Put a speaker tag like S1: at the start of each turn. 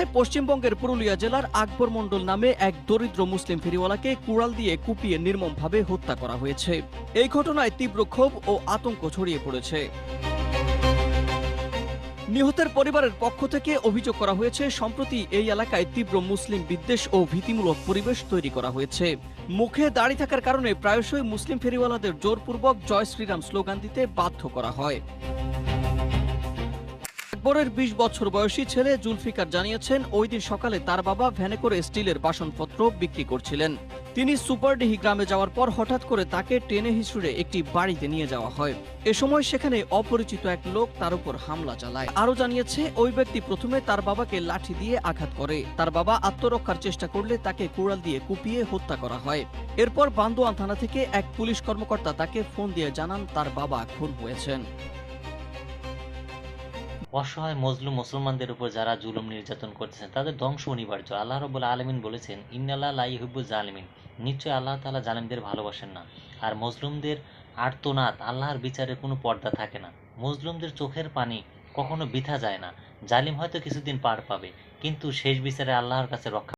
S1: ঘটনায় পশ্চিমবঙ্গের পুরুলিয়া জেলার আকবর মণ্ডল নামে এক দরিদ্র মুসলিম ফেরিওয়ালাকে কুড়াল দিয়ে কুপিয়ে নির্মমভাবে হত্যা করা হয়েছে। এই ঘটনায় তীব্র ক্ষোভ ও আতঙ্ক ছড়িয়ে পড়েছে। নিহতের পরিবারের পক্ষ থেকে অভিযোগ করা হয়েছে, সম্প্রতি এই এলাকায় তীব্র মুসলিম বিদ্বেষ ও ভীতিমূলক পরিবেশ তৈরি করা হয়েছে। মুখে দাড়ি থাকার কারণে প্রায়শই মুসলিম ফেরিওয়ালাদের জোরপূর্বক জয় শ্রীরাম স্লোগান দিতে বাধ্য করা হয়। আকবরের ২০ বছর বয়সী ছেলে জুলফিকার জানিয়েছেন, ওই দিন সকালে তার বাবা ভ্যানে করে স্টিলের বাসনপত্র বিক্রি করছিলেন। তিনি সুপারডিহি গ্রামে যাওয়ার পর হঠাৎ করে তাকে টেনে হিঁচড়ে একটি বাড়িতে নিয়ে যাওয়া হয়। এ সময় সেখানে অপরিচিত এক লোক তার উপর হামলা চালায়। আরও জানিয়েছে, ওই ব্যক্তি প্রথমে তার বাবাকে লাঠি দিয়ে আঘাত করে। তার বাবা আত্মরক্ষার চেষ্টা করলে তাকে কুড়াল দিয়ে কুপিয়ে হত্যা করা হয়। এরপর বান্দোয়ান থানা থেকে এক পুলিশ কর্মকর্তা তাকে ফোন দিয়ে জানান তার বাবা খুন হয়েছেন।
S2: অসহায় মজলুম মুসলমানদের উপর যারা জুলুম নির্যাতন করতেছেন তাদের ধ্বংস অনিবার্য। আল্লাহ রাব্বুল আলামিন বলেছেন, ইন্নাল্লাহ লা ইউহিব্বুজ জালিমিন, নিশ্চয় আল্লাহ তাআলা জালিমদের ভালোবাসেন না। আর মজলুমদের আর্তনাদ, আল্লাহর বিচারের কোনো পর্দা থাকে না। মজলুমদের চোখের পানি কখনো বৃথা যায় না। জালিম হয়তো কিছুদিন পার পাবে, কিন্তু শেষ বিচারে আল্লাহর কাছে রক্ষা